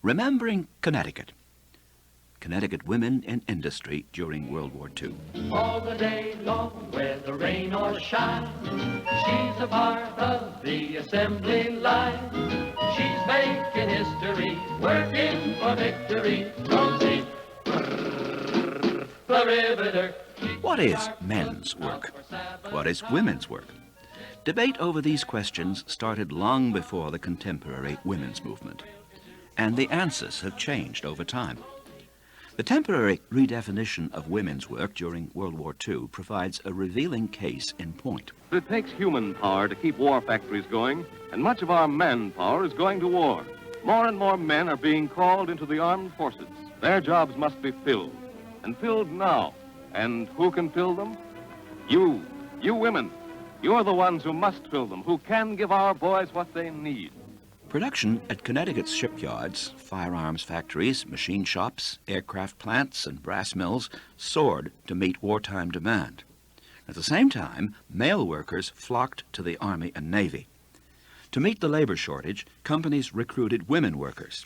Remembering Connecticut. Connecticut women in industry during World War II. All the day long, whether rain or shine, she's a part of the assembly line. She's making history, working for victory. Rosie, the riveter. What is men's work? What is women's work? Debate over these questions started long before the contemporary women's movement, and the answers have changed over time. The temporary redefinition of women's work during World War II provides a revealing case in point. It takes human power to keep war factories going, and much of our manpower is going to war. More and more men are being called into the armed forces. Their jobs must be filled, and filled now. And who can fill them? You women. You're the ones who must fill them, who can give our boys what they need. Production at Connecticut's shipyards, firearms factories, machine shops, aircraft plants, and brass mills soared to meet wartime demand. At the same time, male workers flocked to the Army and Navy. To meet the labor shortage, companies recruited women workers.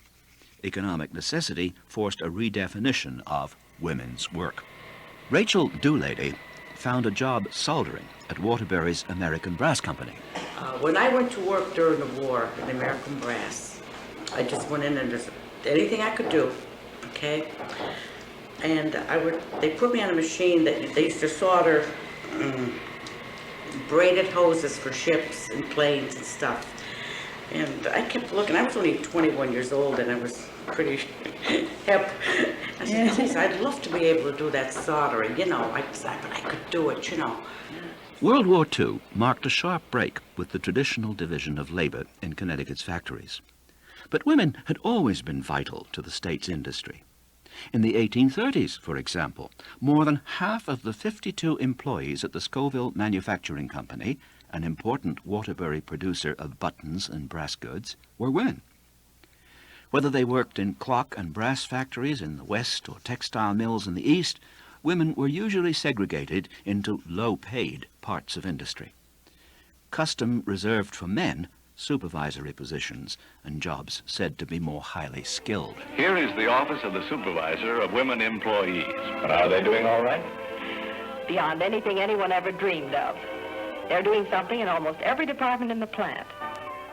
Economic necessity forced a redefinition of women's work. Rachel Doolady found a job soldering at Waterbury's American Brass Company. When I went to work during the war in American Brass, I just went in and just anything I could do, okay? And they put me on a machine that they used to solder braided hoses for ships and planes and stuff. And I kept looking. I was only 21 years old, and I was pretty hip. I said, geez, I'd love to be able to do that soldering, but I could do it, World War II marked a sharp break with the traditional division of labor in Connecticut's factories. But women had always been vital to the state's industry. In the 1830s, for example, more than half of the 52 employees at the Scoville Manufacturing Company, an important Waterbury producer of buttons and brass goods, were women. Whether they worked in clock and brass factories in the West or textile mills in the East, women were usually segregated into low-paid parts of industry. Custom reserved for men, supervisory positions and jobs said to be more highly skilled. Here is the office of the supervisor of women employees. But are they doing all right? Beyond anything anyone ever dreamed of. They're doing something in almost every department in the plant.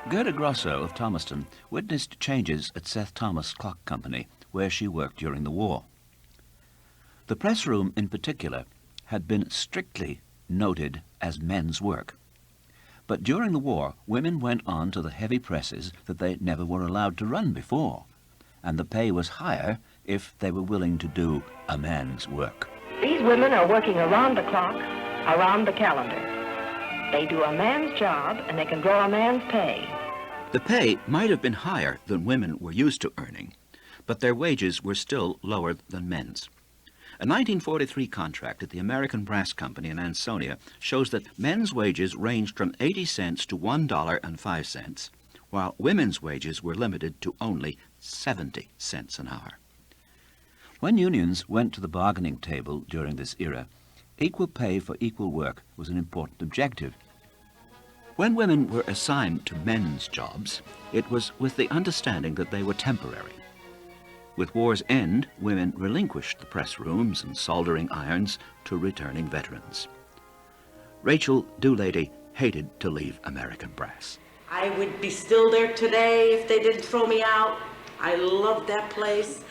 Gerda Grosso of Thomaston witnessed changes at Seth Thomas Clock Company, where she worked during the war. The press room, in particular, had been strictly noted as men's work. But during the war, women went on to the heavy presses that they never were allowed to run before, and the pay was higher if they were willing to do a man's work. These women are working around the clock, around the calendar. They do a man's job, and they can draw a man's pay. The pay might have been higher than women were used to earning, but their wages were still lower than men's. A 1943 contract at the American Brass Company in Ansonia shows that men's wages ranged from 80 cents to $1.05, while women's wages were limited to only 70 cents an hour. When unions went to the bargaining table during this era, equal pay for equal work was an important objective. When women were assigned to men's jobs, it was with the understanding that they were temporary. With war's end, women relinquished the press rooms and soldering irons to returning veterans. Rachel Doolady hated to leave American Brass. I would be still there today if they didn't throw me out. I loved that place.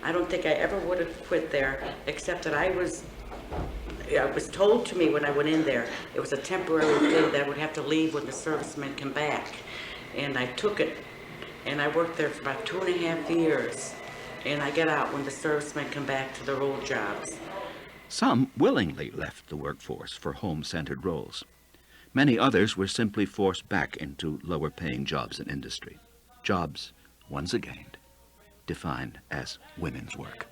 I don't think I ever would have quit there, except that it was told to me when I went in there, it was a temporary thing that I would have to leave when the servicemen came back. And I took it, and I worked there for about 2.5 years. And I get out when the servicemen come back to their old jobs. Some willingly left the workforce for home-centered roles. Many others were simply forced back into lower-paying jobs in industry. Jobs, once again, defined as women's work.